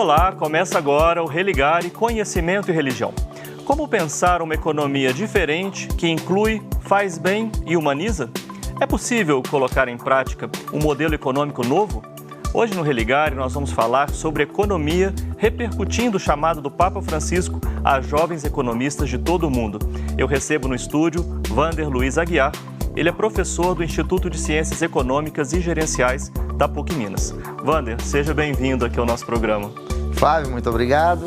Olá, começa agora o Religare Conhecimento e Religião. Como pensar uma economia diferente que inclui, faz bem e humaniza? É possível colocar em prática um modelo econômico novo? Hoje no Religare nós vamos falar sobre economia repercutindo o chamado do Papa Francisco a jovens economistas de todo o mundo. Eu recebo no estúdio Wander Luiz Aguiar. Ele é professor do Instituto de Ciências Econômicas e Gerenciais da PUC Minas. Wander, seja bem-vindo aqui ao nosso programa. Flávio, muito obrigado.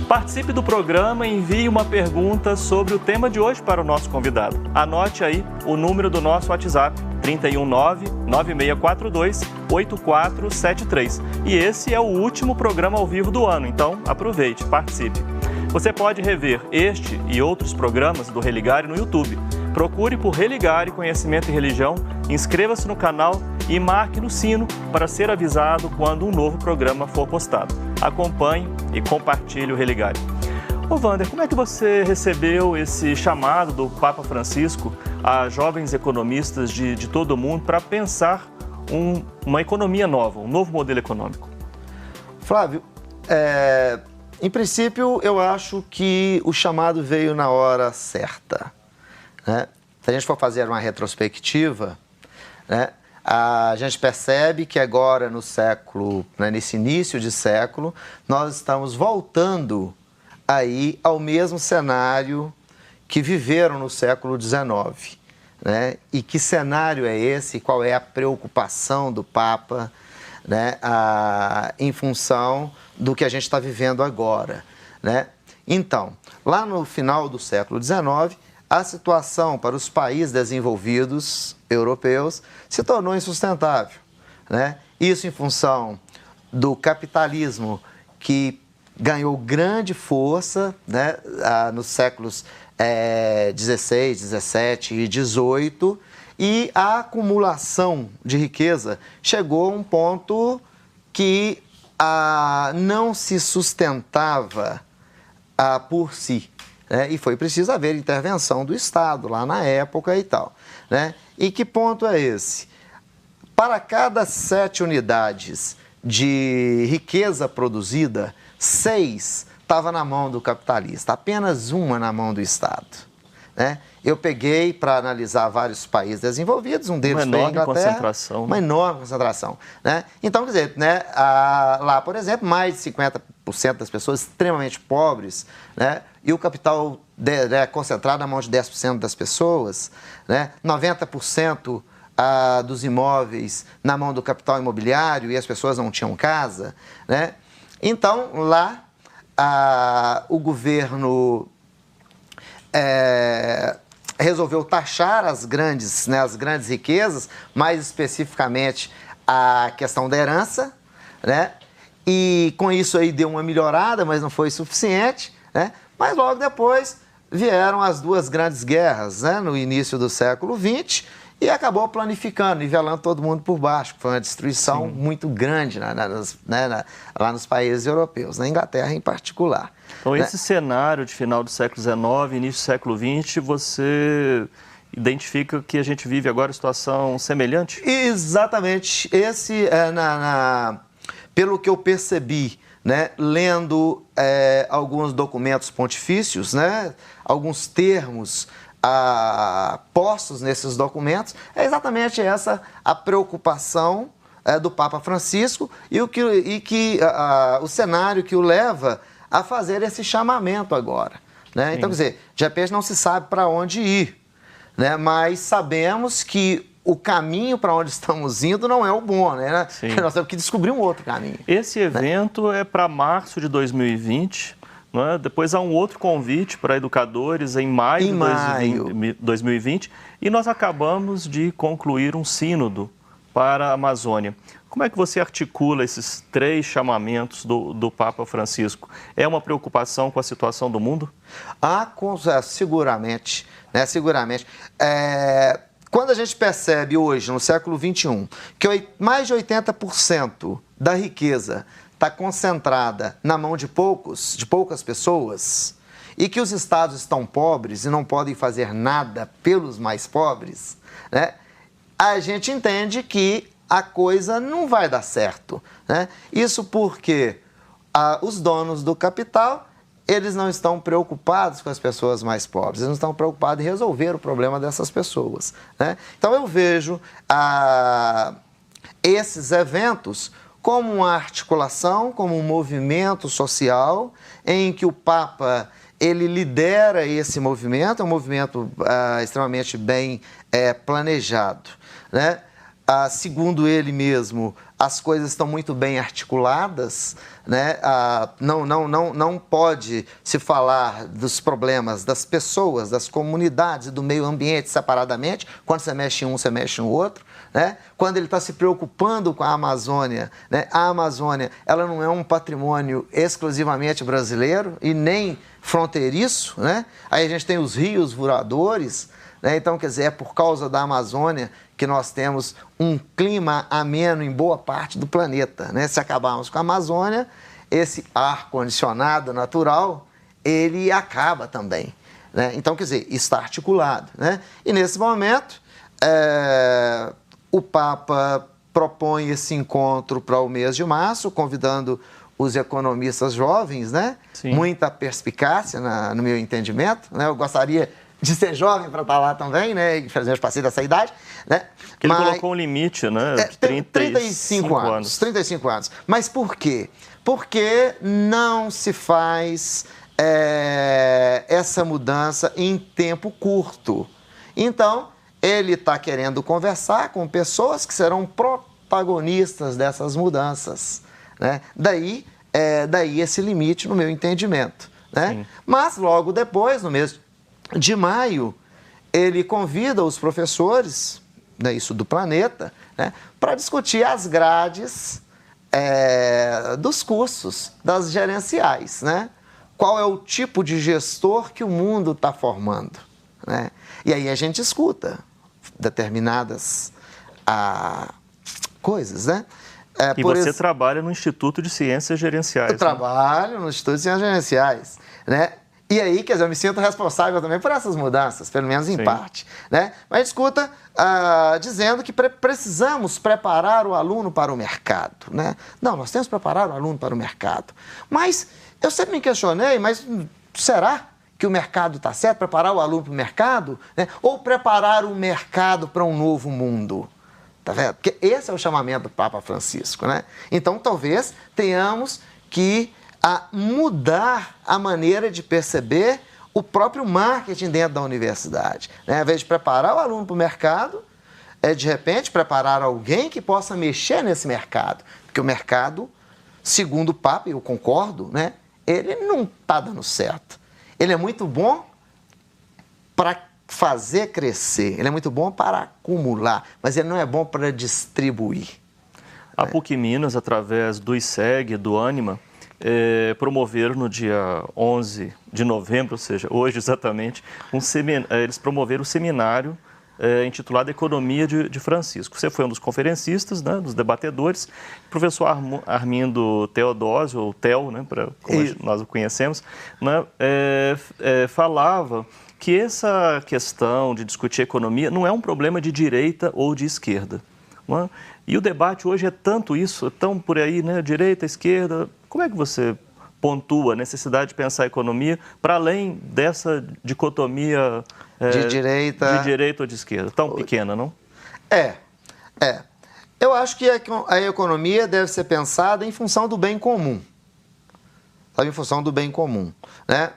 Participe do programa e envie uma pergunta sobre o tema de hoje para o nosso convidado. Anote aí o número do nosso WhatsApp, 319-9642-8473. E esse é o último programa ao vivo do ano, então aproveite, participe. Você pode rever este e outros programas do Religare no YouTube. Procure por Religare Conhecimento e Religião, inscreva-se no canal e marque no sino para ser avisado quando um novo programa for postado. Acompanhe e compartilhe o Religare. Ô Wander, como é que você recebeu esse chamado do Papa Francisco a jovens economistas de todo o mundo para pensar uma economia nova, um novo modelo econômico? Flávio, em princípio eu acho que o chamado veio na hora certa, né? Se a gente for fazer uma retrospectiva, né, a gente percebe que agora no século, né, nesse início de século, nós estamos voltando aí ao mesmo cenário que viveram no século XIX. Né? E que cenário é esse? Qual é a preocupação do Papa, né, em função do que a gente está vivendo agora? Né? Então, lá no final do século XIX, a situação para os países desenvolvidos europeus se tornou insustentável, né? Isso em função do capitalismo que ganhou grande força, né, nos séculos 16, 17 e 18, e a acumulação de riqueza chegou a um ponto que não se sustentava por si. E foi preciso haver intervenção do Estado lá na época e tal. Né? E que ponto é esse? Para cada 7 unidades de riqueza produzida, 6 estava na mão do capitalista, apenas uma na mão do Estado. Né? Eu peguei para analisar vários países desenvolvidos, um deles foi a Inglaterra. Uma enorme concentração. Né? Então, quer dizer, né, lá, por exemplo, mais de 50% das pessoas extremamente pobres, né, e o capital concentrado na mão de 10% das pessoas, né, 90% dos imóveis na mão do capital imobiliário e as pessoas não tinham casa. Né? Então, lá, o governo resolveu taxar as grandes riquezas, mais especificamente a questão da herança, né? E com isso aí deu uma melhorada, mas não foi suficiente, né? Mas logo depois vieram as duas grandes guerras, né? No início do século XX, e acabou planificando, nivelando todo mundo por baixo. Foi uma destruição muito grande lá nos países europeus, na Inglaterra em particular. Então, esse cenário de final do século XIX, início do século XX, você identifica que a gente vive agora uma situação semelhante? Exatamente. Esse pelo que eu percebi, né, lendo alguns documentos pontifícios, né, alguns termos postos nesses documentos, é exatamente essa a preocupação do Papa Francisco e o cenário que o leva a fazer esse chamamento agora. Né? Então, quer dizer, de repente não se sabe para onde ir, né? Mas sabemos que o caminho para onde estamos indo não é o bom, né? Nós temos que descobrir um outro caminho. Esse evento é para março de 2020, né? Depois há um outro convite para educadores em maio de 2020 e nós acabamos de concluir um sínodo para a Amazônia. Como é que você articula esses 3 chamamentos do Papa Francisco? É uma preocupação com a situação do mundo? Seguramente. Né? Seguramente. Quando a gente percebe hoje, no século XXI, que mais de 80% da riqueza está concentrada na mão de poucas pessoas, e que os estados estão pobres e não podem fazer nada pelos mais pobres, né? A gente entende que a coisa não vai dar certo, né? Isso porque os donos do capital, eles não estão preocupados com as pessoas mais pobres, eles não estão preocupados em resolver o problema dessas pessoas, né? Então eu vejo esses eventos como uma articulação, como um movimento social em que o Papa ele lidera esse movimento, é um movimento extremamente bem planejado, né? Segundo ele mesmo, as coisas estão muito bem articuladas, né? Não pode se falar dos problemas das pessoas, das comunidades e do meio ambiente separadamente. Quando você mexe em um, você mexe no outro, né? Quando ele está se preocupando com a Amazônia, né? A Amazônia ela não é um patrimônio exclusivamente brasileiro e nem fronteiriço, né? Aí a gente tem os rios voadores, né? Então, quer dizer, é por causa da Amazônia que nós temos um clima ameno em boa parte do planeta, né? Se acabarmos com a Amazônia, esse ar-condicionado natural, ele acaba também, né? Então, quer dizer, está articulado, né? E nesse momento, o Papa propõe esse encontro para o mês de março, convidando os economistas jovens, né? Sim. Muita perspicácia, no meu entendimento, né? Eu gostaria de ser jovem para estar lá também, né? Infelizmente passei dessa idade, né? Que ele colocou um limite, né? 35 anos. 35 anos. Mas por quê? Porque não se faz essa mudança em tempo curto. Então, ele está querendo conversar com pessoas que serão protagonistas dessas mudanças, né? Daí esse limite no meu entendimento, né? Sim. Mas logo depois, no mês de maio, ele convida os professores, né, isso do planeta, né, para discutir as grades dos cursos, das gerenciais, né? Qual é o tipo de gestor que o mundo está formando, né? E aí a gente escuta determinadas coisas, né? E você trabalha no Instituto de Ciências Gerenciais. Eu trabalho no Instituto de Ciências Gerenciais, né? E aí, quer dizer, eu me sinto responsável também por essas mudanças, pelo menos em parte, né? Mas escuta dizendo que precisamos preparar o aluno para o mercado, né? Não, nós temos que preparar o aluno para o mercado. Mas eu sempre me questionei, mas será que o mercado está certo? Preparar o aluno para o mercado, né? Ou preparar o mercado para um novo mundo? Tá vendo? Porque esse é o chamamento do Papa Francisco, né? Então, talvez tenhamos que mudar a maneira de perceber o próprio marketing dentro da universidade, né? Ao invés de preparar o aluno para o mercado, de repente preparar alguém que possa mexer nesse mercado. Porque o mercado, segundo o Papa, eu concordo, né? Ele não está dando certo. Ele é muito bom para fazer crescer, ele é muito bom para acumular, mas ele não é bom para distribuir. A PUC Minas, através do ICEG, do Ânima, promoveram no dia 11 de novembro, ou seja, hoje exatamente, eles promoveram o seminário intitulado Economia de Francisco. Você foi um dos conferencistas, né, dos debatedores. O professor Armindo Teodósio, ou Theo, né, como nós o conhecemos, né, falava que essa questão de discutir economia não é um problema de direita ou de esquerda, não é? E o debate hoje é tanto isso, tão por aí, né, direita, esquerda. Como é que você pontua a necessidade de pensar a economia para além dessa dicotomia de direita ou de esquerda, tão pequena, não? Eu acho que a economia deve ser pensada em função do bem comum, sabe? Em função do bem comum, né?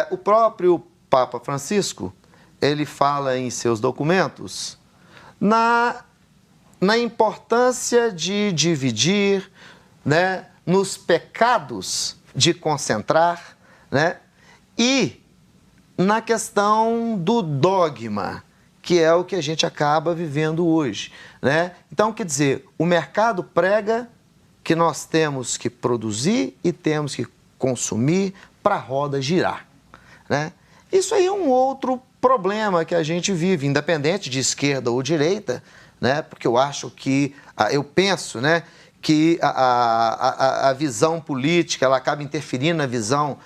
O próprio Papa Francisco, ele fala em seus documentos na importância de dividir, né, nos pecados de concentrar, né, e na questão do dogma, que é o que a gente acaba vivendo hoje, né? Então, quer dizer, o mercado prega que nós temos que produzir e temos que consumir para a roda girar, né? Isso aí é um outro problema que a gente vive, independente de esquerda ou direita, né? Porque eu penso, né, que a visão política ela acaba interferindo na visão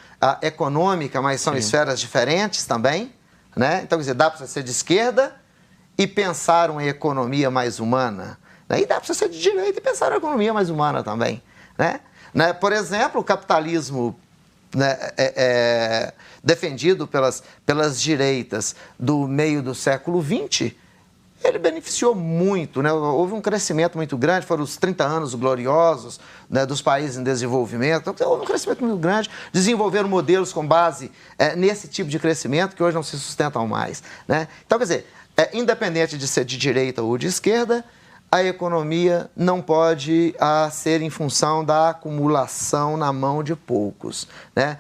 econômica, mas são esferas diferentes também, né? Então, quer dizer, dá para ser de esquerda e pensar uma economia mais humana, E dá para você ser de direita e pensar na economia mais humana também. Né? Por exemplo, o capitalismo, né, defendido pelas direitas do meio do século XX, ele beneficiou muito, né? Houve um crescimento muito grande, foram os 30 anos gloriosos, né, dos países em desenvolvimento, então, houve um crescimento muito grande, desenvolveram modelos com base nesse tipo de crescimento que hoje não se sustentam mais. Né? Então, quer dizer, independente de ser de direita ou de esquerda, a economia não pode ser em função da acumulação na mão de poucos. Né?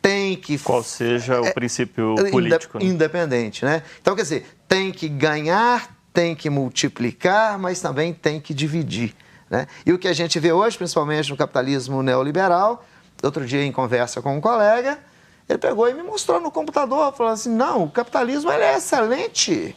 Tem que... Qual seja o princípio político. Independente. Né? Então, quer dizer, tem que ganhar, tem que multiplicar, mas também tem que dividir. Né? E o que a gente vê hoje, principalmente no capitalismo neoliberal, outro dia em conversa com um colega, ele pegou e me mostrou no computador, falou assim, não, o capitalismo ele é excelente.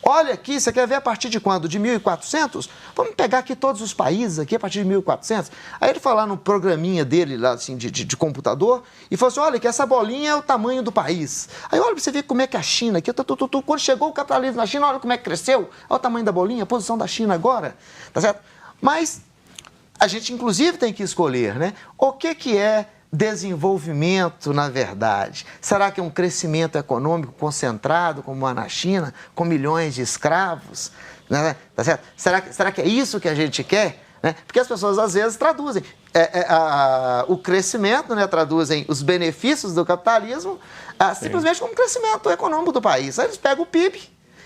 Olha aqui, você quer ver a partir de quando? De 1400? Vamos pegar aqui todos os países aqui a partir de 1400. Aí ele foi lá no programinha dele, lá, assim, de computador, e falou assim, olha que essa bolinha é o tamanho do país. Aí olha para você ver como é que a China, aqui, quando chegou o capitalismo na China, olha como é que cresceu, olha o tamanho da bolinha, a posição da China agora, tá certo? Mas a gente, inclusive, tem que escolher, né? O que é desenvolvimento, na verdade? Será que é um crescimento econômico concentrado, como há na China, com milhões de escravos? Né? Tá certo? Será que é isso que a gente quer? Né? Porque as pessoas, às vezes, traduzem o crescimento, né? Traduzem os benefícios do capitalismo simplesmente como crescimento econômico do país. Aí eles pegam o PIB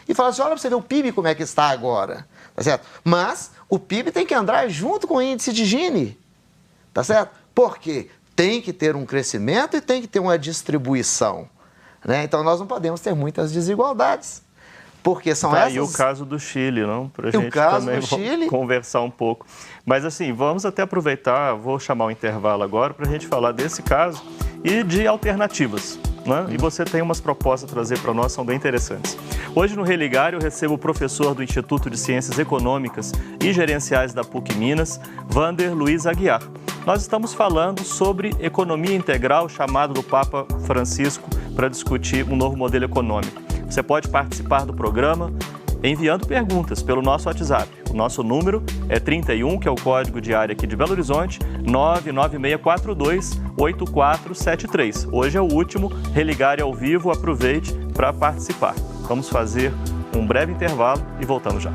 e falam assim, olha para você ver o PIB como é que está agora. Tá certo? Mas o PIB tem que andar junto com o índice de Gini. Tá certo? Por quê? Tem que ter um crescimento e tem que ter uma distribuição. Né? Então, nós não podemos ter muitas desigualdades, porque são essas... E o caso do Chile, não? Para a gente o caso também do Chile... conversar um pouco. Mas, assim, vamos até aproveitar, vou chamar o intervalo agora para a gente falar desse caso e de alternativas. Né? E você tem umas propostas a trazer para nós, são bem interessantes. Hoje, no Religar, eu recebo o professor do Instituto de Ciências Econômicas e Gerenciais da PUC Minas, Wander Luiz Aguiar. Nós estamos falando sobre economia integral, chamado do Papa Francisco para discutir um novo modelo econômico. Você pode participar do programa enviando perguntas pelo nosso WhatsApp. O nosso número é 31, que é o código de área aqui de Belo Horizonte, 99642-8473. Hoje é o último Religar ao vivo, aproveite para participar. Vamos fazer um breve intervalo e voltamos já.